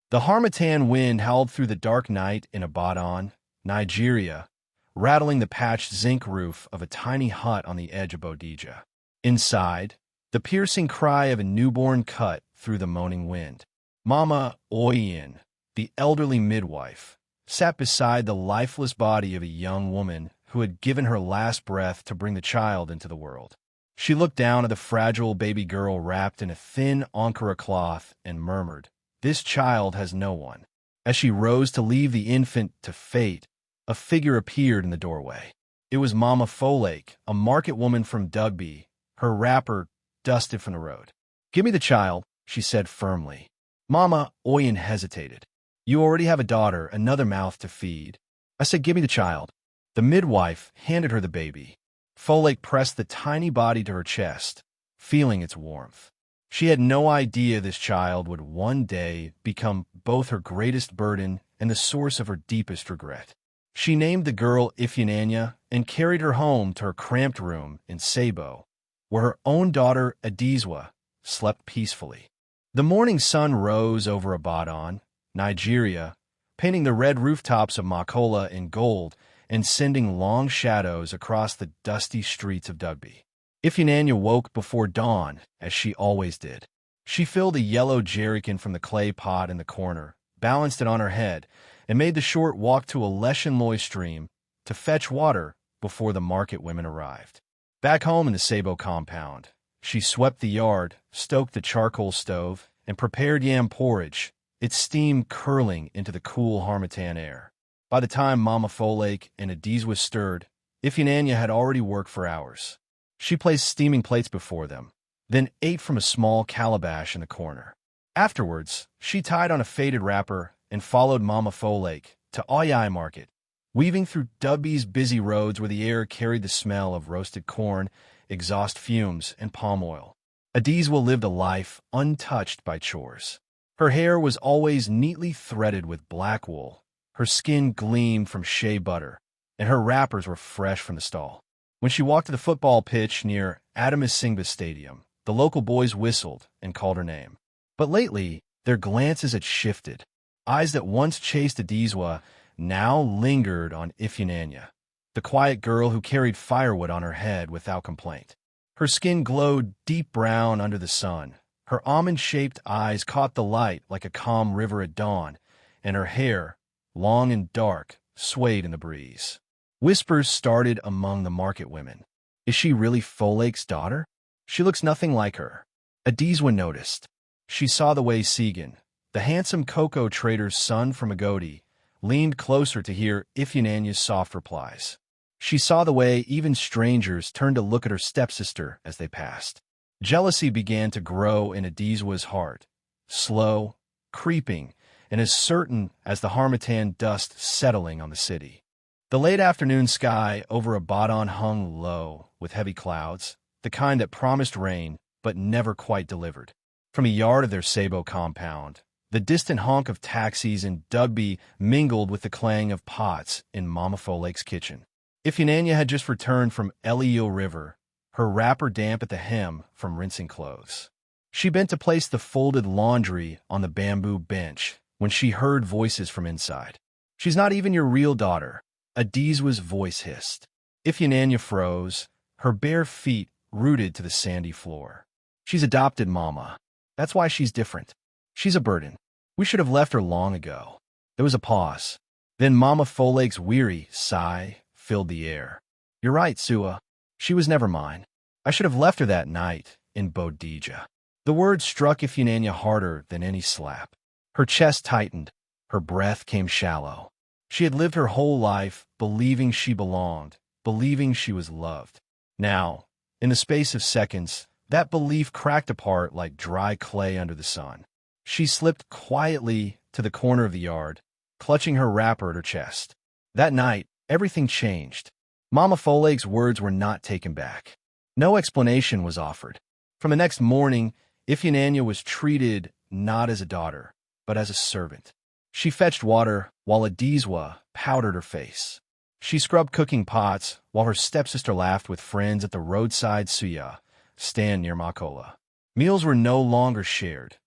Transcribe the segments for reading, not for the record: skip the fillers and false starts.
The harmattan wind howled through the dark night in Ibadan, Nigeria, rattling the patched zinc roof of a tiny hut on the edge of Bodija. Inside, the piercing cry of a newborn cut through the moaning wind. Mama Oyin, the elderly midwife, sat beside the lifeless body of a young woman who had given her last breath to bring the child into the world. She looked down at the fragile baby girl wrapped in a thin Ankara cloth and murmured, "This child has no one." As she rose to leave the infant to fate, a figure appeared in the doorway. It was Mama Folake, a market woman from Dugby, her wrapper dusted from the road. "Give me the child," she said firmly. Mama Oyin hesitated. "You already have a daughter, another mouth to feed." "I said give me the child." The midwife handed her the baby. Folake pressed the tiny body to her chest, feeling its warmth. She had no idea this child would one day become both her greatest burden and the source of her deepest regret. She named the girl Ifeananya and carried her home to her cramped room in Sabo, where her own daughter Adizwa slept peacefully. The morning sun rose over Ibadan, Nigeria, painting the red rooftops of Makola in gold and sending long shadows across the dusty streets of Dugby. Ifeananya woke before dawn, as she always did. She filled a yellow jerrycan from the clay pot in the corner, balanced it on her head, and made the short walk to a Leshenloy stream to fetch water before the market women arrived. Back home in the Sabo compound, she swept the yard, stoked the charcoal stove, and prepared yam porridge, its steam curling into the cool harmattan air. By the time Mama Folake and Adizwa stirred, Ifeananya had already worked for hours. She placed steaming plates before them, then ate from a small calabash in the corner. Afterwards, she tied on a faded wrapper and followed Mama Folake to Oyai Market, weaving through Dugby's busy roads where the air carried the smell of roasted corn, exhaust fumes, and palm oil. Adizwa lived a life untouched by chores. Her hair was always neatly threaded with black wool, her skin gleamed from shea butter, and her wrappers were fresh from the stall. When she walked to the football pitch near Adamus Singba Stadium, the local boys whistled and called her name. But lately, their glances had shifted. Eyes that once chased Adizwa now lingered on Ifeananya, the quiet girl who carried firewood on her head without complaint. Her skin glowed deep brown under the sun. Her almond-shaped eyes caught the light like a calm river at dawn, and her hair, long and dark, swayed in the breeze. Whispers started among the market women. "Is she really Folake's daughter? She looks nothing like her." Adizwa noticed. She saw the way Segan, the handsome cocoa trader's son from Agodi, leaned closer to hear Ifeanyanya's soft replies. She saw the way even strangers turned to look at her stepsister as they passed. Jealousy began to grow in Adizwa's heart, slow, creeping, and as certain as the harmattan dust settling on the city. The late afternoon sky over Ibadan hung low with heavy clouds, the kind that promised rain but never quite delivered. From a yard of their Sabo compound, the distant honk of taxis in Dugby mingled with the clang of pots in Mama Folake's kitchen. Ifeananya had just returned from Elio River, her wrapper damp at the hem from rinsing clothes. She bent to place the folded laundry on the bamboo bench when she heard voices from inside. "She's not even your real daughter," Adizwa's voice hissed. Ifeananya froze, her bare feet rooted to the sandy floor. "She's adopted, Mama. That's why she's different. She's a burden. We should have left her long ago." There was a pause. Then Mama Folake's weary sigh filled the air. "You're right, Sua. She was never mine. I should have left her that night in Bodija." The words struck Ifeananya harder than any slap. Her chest tightened. Her breath came shallow. She had lived her whole life believing she belonged, believing she was loved. Now, in the space of seconds, that belief cracked apart like dry clay under the sun. She slipped quietly to the corner of the yard, clutching her wrapper at her chest. That night, everything changed. Mama Folake's words were not taken back. No explanation was offered. From the next morning, Ifeananya was treated not as a daughter, but as a servant. She fetched water while Adizwa powdered her face. She scrubbed cooking pots while her stepsister laughed with friends at the roadside suya stand near Makola. Meals were no longer shared.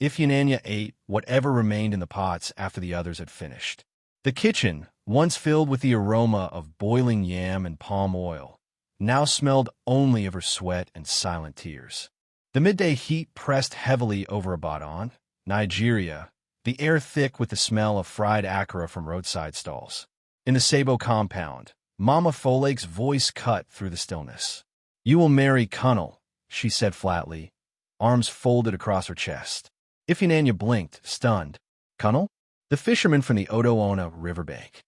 Ifeananya ate whatever remained in the pots after the others had finished. The kitchen, once filled with the aroma of boiling yam and palm oil, now smelled only of her sweat and silent tears. The midday heat pressed heavily over Ibadan, Nigeria, the air thick with the smell of fried akara from roadside stalls. In the Sabo compound, Mama Folake's voice cut through the stillness. "You will marry Cunnel," she said flatly, arms folded across her chest. Ifeananya blinked, stunned. "Cunnel?" "The fisherman from the Odoona riverbank."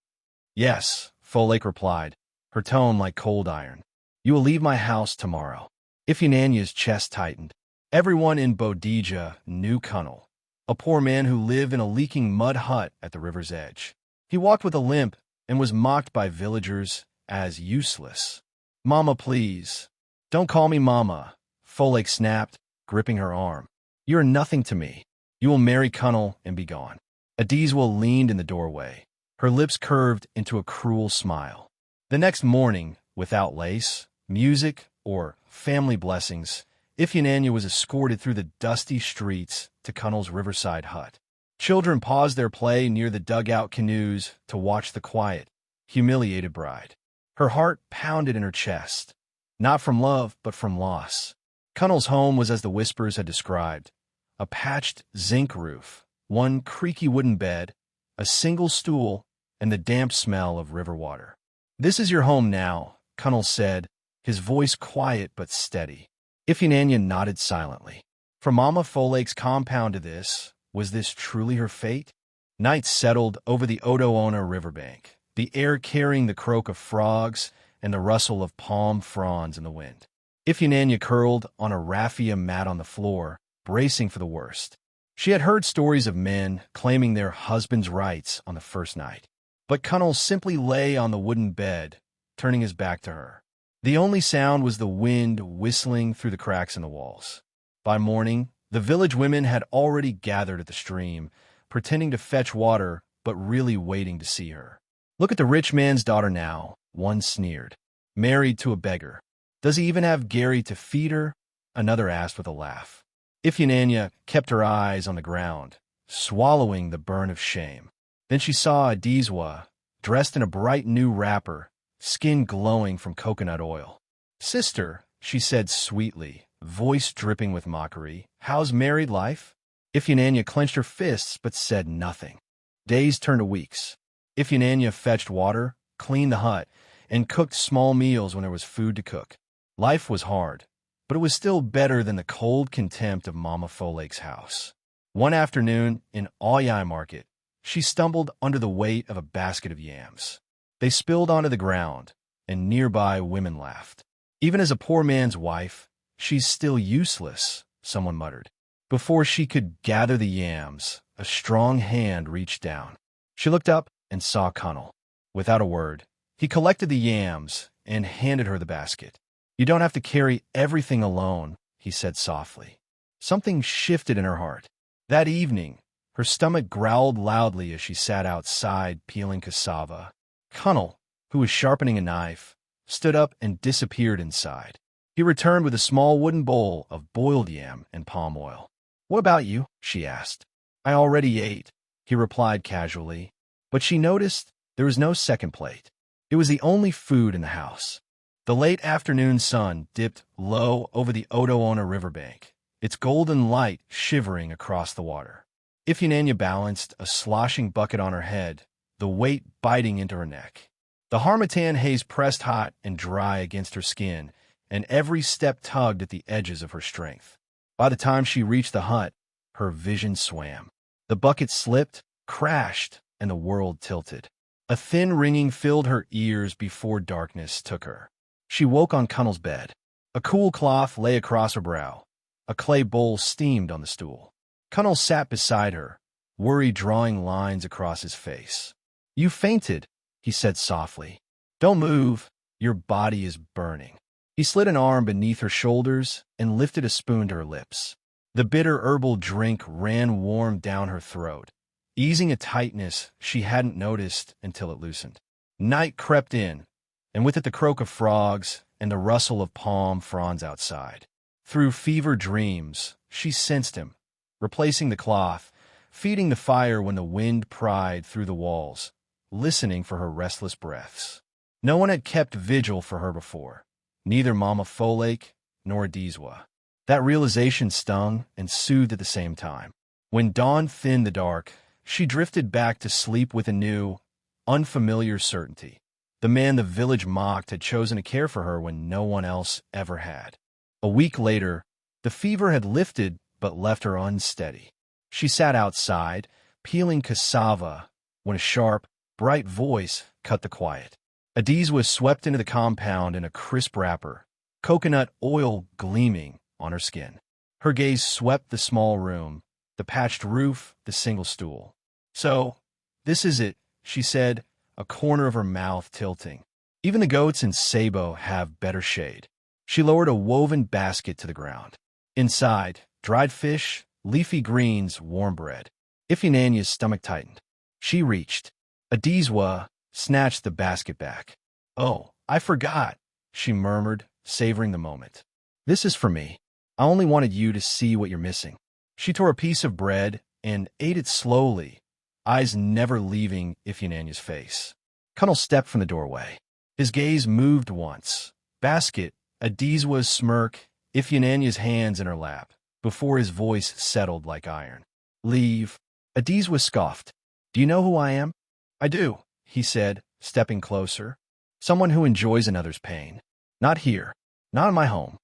"Yes," Folake replied, her tone like cold iron. "You will leave my house tomorrow." Ifeanyanya's chest tightened. Everyone in Bodija knew Cunnel, a poor man who lived in a leaking mud hut at the river's edge. He walked with a limp and was mocked by villagers as useless. "Mama, please. Don't call me Mama," Folake snapped, gripping her arm. "You are nothing to me. You will marry Cunnel and be gone." Adizwa leaned in the doorway, her lips curved into a cruel smile. The next morning, without lace, music, or family blessings, Ifeananya was escorted through the dusty streets to Cunnel's riverside hut. Children paused their play near the dugout canoes to watch the quiet, humiliated bride. Her heart pounded in her chest, not from love, but from loss. Cunnel's home was as the whispers had described: a patched zinc roof, one creaky wooden bed, a single stool, and the damp smell of river water. "This is your home now," Cunnel said, his voice quiet but steady. Ifeananya nodded silently. From Mama Folake's compound to this, was this truly her fate? Night settled over the Odoona riverbank, the air carrying the croak of frogs and the rustle of palm fronds in the wind. Ifeananya curled on a raffia mat on the floor, bracing for the worst. She had heard stories of men claiming their husband's rights on the first night. But Cunnel simply lay on the wooden bed, turning his back to her. The only sound was the wind whistling through the cracks in the walls. By morning, the village women had already gathered at the stream, pretending to fetch water, but really waiting to see her. "Look at the rich man's daughter now," one sneered. "Married to a beggar. Does he even have Gary to feed her?" Another asked with a laugh. Ifeananya kept her eyes on the ground, swallowing the burn of shame. Then she saw Adizwa, dressed in a bright new wrapper, skin glowing from coconut oil. "Sister," she said sweetly, voice dripping with mockery, "how's married life?" Ifeananya clenched her fists but said nothing. Days turned to weeks. Ifeananya fetched water, cleaned the hut, and cooked small meals when there was food to cook. Life was hard, but it was still better than the cold contempt of Mama Folake's house. One afternoon, in Oyai Market, she stumbled under the weight of a basket of yams. They spilled onto the ground, and nearby women laughed. "Even as a poor man's wife, she's still useless," someone muttered. Before she could gather the yams, a strong hand reached down. She looked up and saw Cunnel. Without a word, he collected the yams and handed her the basket. "You don't have to carry everything alone," he said softly. Something shifted in her heart. That evening, her stomach growled loudly as she sat outside peeling cassava. Cunnel, who was sharpening a knife, stood up and disappeared inside. He returned with a small wooden bowl of boiled yam and palm oil. "What about you?" she asked. "I already ate," he replied casually, but she noticed there was no second plate. It was the only food in the house. The late afternoon sun dipped low over the Odoona riverbank, its golden light shivering across the water. Ifeananya balanced a sloshing bucket on her head, the weight biting into her neck. The harmattan haze pressed hot and dry against her skin, and every step tugged at the edges of her strength. By the time she reached the hut, her vision swam. The bucket slipped, crashed, and the world tilted. A thin ringing filled her ears before darkness took her. She woke on Cunnel's bed. A cool cloth lay across her brow. A clay bowl steamed on the stool. Cunnel sat beside her, worry drawing lines across his face. "You fainted," he said softly. "Don't move. Your body is burning." He slid an arm beneath her shoulders and lifted a spoon to her lips. The bitter herbal drink ran warm down her throat, easing a tightness she hadn't noticed until it loosened. Night crept in, and with it the croak of frogs and the rustle of palm fronds outside. Through fever dreams, she sensed him, replacing the cloth, feeding the fire when the wind pried through the walls, listening for her restless breaths. No one had kept vigil for her before, neither Mama Folake nor Adizwa. That realization stung and soothed at the same time. When dawn thinned the dark, she drifted back to sleep with a new, unfamiliar certainty. The man the village mocked had chosen to care for her when no one else ever had. A week later, the fever had lifted but left her unsteady. She sat outside, peeling cassava, when a sharp, bright voice cut the quiet. Adizwa swept into the compound in a crisp wrapper, coconut oil gleaming on her skin. Her gaze swept the small room, the patched roof, the single stool. "So, this is it," she said, a corner of her mouth tilting. "Even the goats in Sabo have better shade." She lowered a woven basket to the ground. Inside, dried fish, leafy greens, warm bread. Ifinanya's stomach tightened. She reached. Adizwa snatched the basket back. "Oh, I forgot," she murmured, savoring the moment. "This is for me. I only wanted you to see what you're missing." She tore a piece of bread and ate it slowly, eyes never leaving Ifinanya's face. Cunnel stepped from the doorway. His gaze moved once. Basket, Adizwa's smirk, Ifinanya's hands in her lap, before his voice settled like iron. "Leave." Adizwa scoffed. "Do you know who I am?" "I do," he said, stepping closer. "Someone who enjoys another's pain. Not here. Not in my home."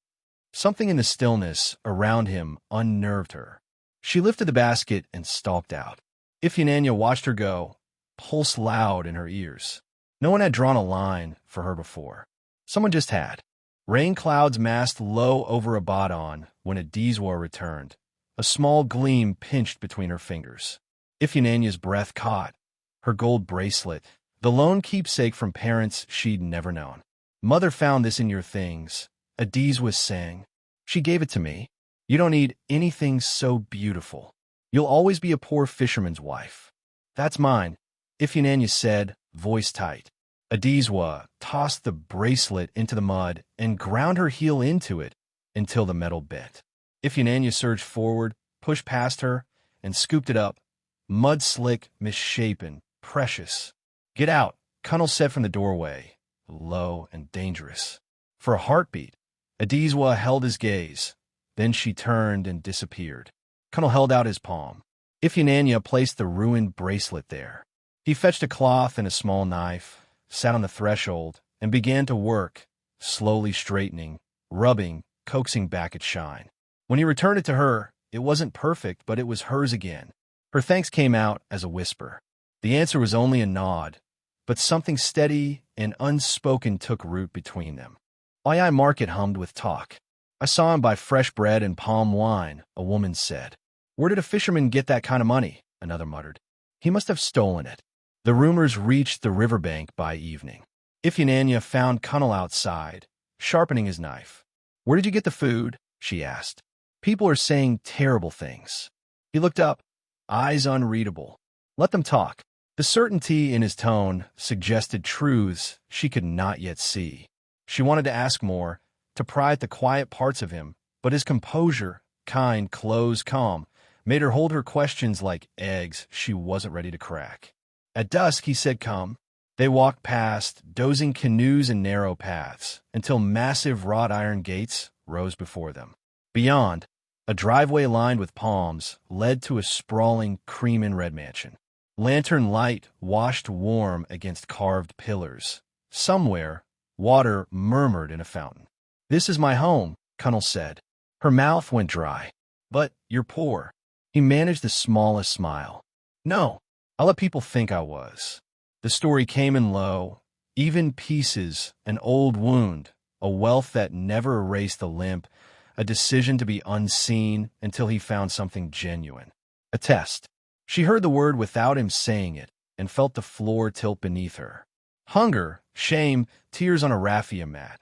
Something in the stillness around him unnerved her. She lifted the basket and stalked out. Ifinanya watched her go, pulse loud in her ears. No one had drawn a line for her before. Someone just had. Rain clouds massed low over Abaddon when Adizwa returned. A small gleam pinched between her fingers. Ifinanya's breath caught. Her gold bracelet, the lone keepsake from parents she'd never known. "Mother found this in your things," Adizwa sang. "She gave it to me. You don't need anything so beautiful. You'll always be a poor fisherman's wife." "That's mine," Ifinanya said, voice tight. Adizwa tossed the bracelet into the mud and ground her heel into it until the metal bent. Ifinanya surged forward, pushed past her, and scooped it up, mud-slick, misshapen, precious. "Get out," Cunnel said from the doorway, low and dangerous. For a heartbeat, Adizwa held his gaze. Then she turned and disappeared. Cunnel held out his palm. Ifinanya placed the ruined bracelet there. He fetched a cloth and a small knife, sat on the threshold, and began to work, slowly straightening, rubbing, coaxing back its shine. When he returned it to her, it wasn't perfect, but it was hers again. Her thanks came out as a whisper. The answer was only a nod, but something steady and unspoken took root between them. Ai Market hummed with talk. "I saw him buy fresh bread and palm wine," a woman said. "Where did a fisherman get that kind of money?" another muttered. "He must have stolen it." The rumors reached the riverbank by evening. Ifinanya found Cunnel outside, sharpening his knife. "Where did you get the food?" she asked. "People are saying terrible things." He looked up, eyes unreadable. "Let them talk." The certainty in his tone suggested truths she could not yet see. She wanted to ask more, to pry at the quiet parts of him, but his composure, kind, close, calm, made her hold her questions like eggs she wasn't ready to crack. At dusk, he said, "Come." They walked past dozing canoes and narrow paths until massive wrought iron gates rose before them. Beyond, a driveway lined with palms led to a sprawling cream-and-red mansion. Lantern light washed warm against carved pillars. Somewhere, water murmured in a fountain. "This is my home," Cunnel said. Her mouth went dry. "But you're poor." He managed the smallest smile. "No, I'll let people think I was." The story came in low, even pieces, an old wound, a wealth that never erased the limp, a decision to be unseen until he found something genuine. A test. She heard the word without him saying it and felt the floor tilt beneath her. Hunger, shame, tears on a raffia mat.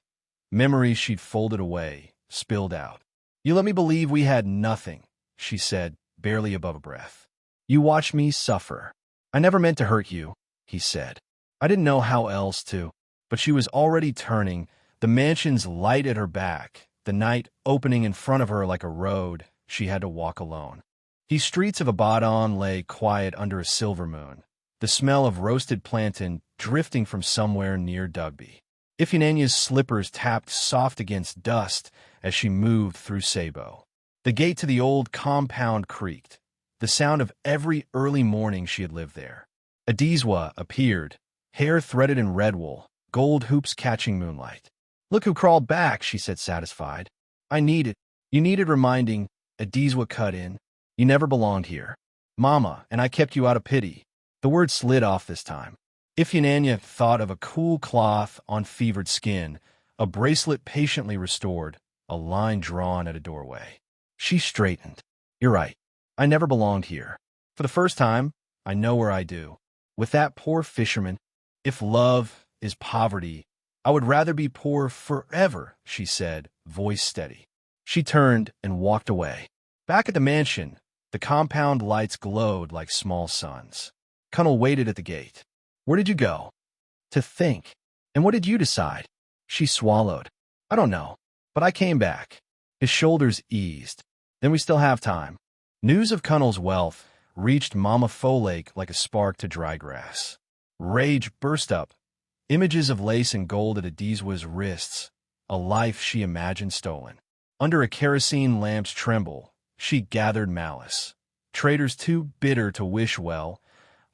Memories she'd folded away, spilled out. "You let me believe we had nothing," she said, barely above breath. "You watched me suffer." "I never meant to hurt you," he said. "I didn't know how else to." But she was already turning, the mansion's light at her back, the night opening in front of her like a road she had to walk alone. The streets of Abaddon lay quiet under a silver moon, the smell of roasted plantain drifting from somewhere near Dugby. Iphigenia's slippers tapped soft against dust as she moved through Sabo. The gate to the old compound creaked, the sound of every early morning she had lived there. Adizwa appeared, hair threaded in red wool, gold hoops catching moonlight. "Look who crawled back," she said, satisfied. "You needed reminding," Adizwa cut in. "You never belonged here, Mama, and I kept you out of pity." The word slid off this time. Iphigenia thought of a cool cloth on fevered skin, a bracelet patiently restored, a line drawn at a doorway. She straightened. "You're right. I never belonged here. For the first time, I know where I do. With that poor fisherman, if love is poverty, I would rather be poor forever," she said, voice steady. She turned and walked away. Back at the mansion, the compound lights glowed like small suns. Cunnel waited at the gate. "Where did you go?" "To think." "And what did you decide?" She swallowed. "I don't know, but I came back." His shoulders eased. "Then we still have time." News of Cunnel's wealth reached Mama Folake like a spark to dry grass. Rage burst up. Images of lace and gold at Adizwa's wrists, a life she imagined stolen. Under a kerosene lamp's tremble, she gathered malice. Traitors too bitter to wish well,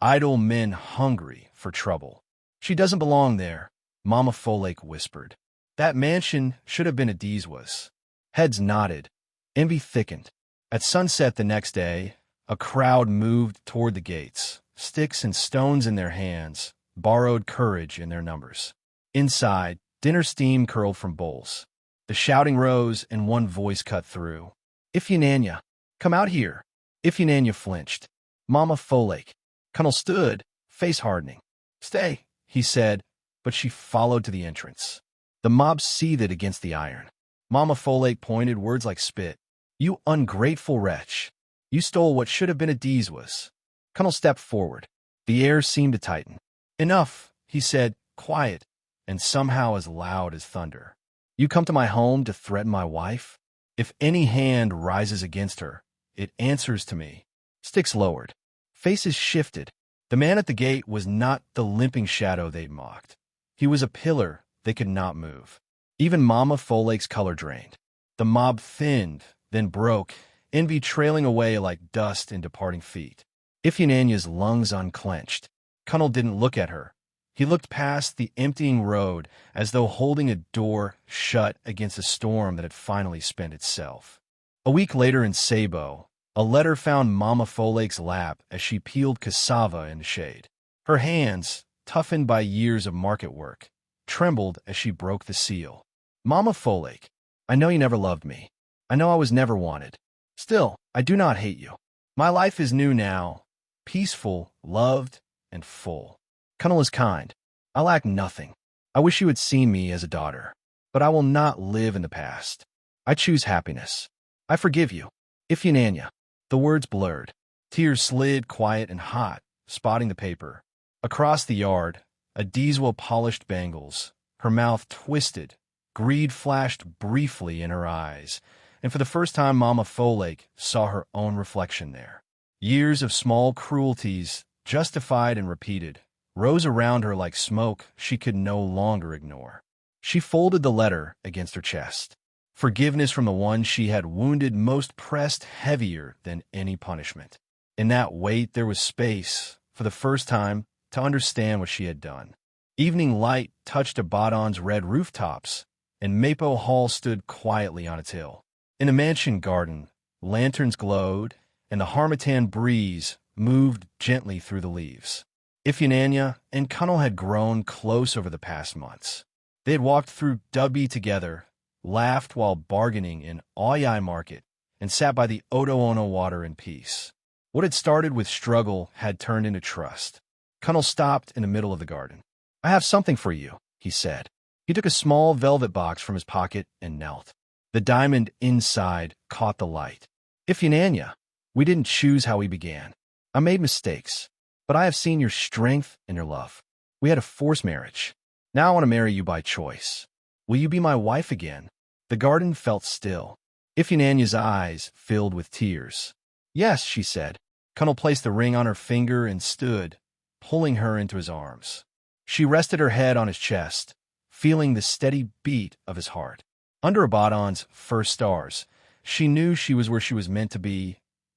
idle men hungry for trouble. "She doesn't belong there," Mama Folake whispered. "That mansion should have been Adizwa's." Heads nodded. Envy thickened. At sunset the next day, a crowd moved toward the gates, sticks and stones in their hands, borrowed courage in their numbers. Inside, dinner steam curled from bowls. The shouting rose and one voice cut through. "Iphigenia, come out here." Iphigenia flinched. "Mama Folake." Cunnel stood, face hardening. "Stay," he said, but she followed to the entrance. The mob seethed against the iron. Mama Folake pointed, words like spit. "You ungrateful wretch. You stole what should have been Adizwa's." Cunnel stepped forward. The air seemed to tighten. "Enough," he said, quiet, and somehow as loud as thunder. "You come to my home to threaten my wife? If any hand rises against her, it answers to me." Sticks lowered. Faces shifted. The man at the gate was not the limping shadow they'd mocked. He was a pillar they could not move. Even Mama Folake's color drained. The mob thinned, then broke, envy trailing away like dust in departing feet. Iphigenia's lungs unclenched. Cunnel didn't look at her. He looked past the emptying road as though holding a door shut against a storm that had finally spent itself. A week later in Sabo, a letter found Mama Folake's lap as she peeled cassava in the shade. Her hands, toughened by years of market work, trembled as she broke the seal. "Mama Folake, I know you never loved me. I know I was never wanted. Still, I do not hate you. My life is new now, peaceful, loved, and full. Cunnel is kind. I lack nothing. I wish you had seen me as a daughter. But I will not live in the past. I choose happiness. I forgive you. Iphigenia." The words blurred. Tears slid quiet and hot, spotting the paper. Across the yard, Adizwa polished bangles, her mouth twisted. Greed flashed briefly in her eyes, and for the first time Mama Folake saw her own reflection there. Years of small cruelties, justified and repeated, rose around her like smoke she could no longer ignore. She folded the letter against her chest. Forgiveness from the one she had wounded most pressed heavier than any punishment. In that weight there was space, for the first time, to understand what she had done. Evening light touched Abaddon's red rooftops, and Mapo Hall stood quietly on its hill. In the mansion garden, lanterns glowed, and the harmattan breeze moved gently through the leaves. Iphigenia and Cunnel had grown close over the past months. They had walked through Dubby together, laughed while bargaining in Oyai Market, and sat by the Odo-Ono water in peace. What had started with struggle had turned into trust. Cunnel stopped in the middle of the garden. "I have something for you," he said. He took a small velvet box from his pocket and knelt. The diamond inside caught the light. "Iphigenia, we didn't choose how we began. I made mistakes, but I have seen your strength and your love. We had a forced marriage. Now I want to marry you by choice. Will you be my wife again?" The garden felt still. Iphigenia's eyes filled with tears. Yes, she said. Cunnel placed the ring on her finger and stood, pulling her into his arms. She rested her head on his chest, feeling the steady beat of his heart. Under Abaddon's first stars, she knew she was where she was meant to be,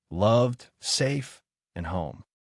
loved, safe, and home.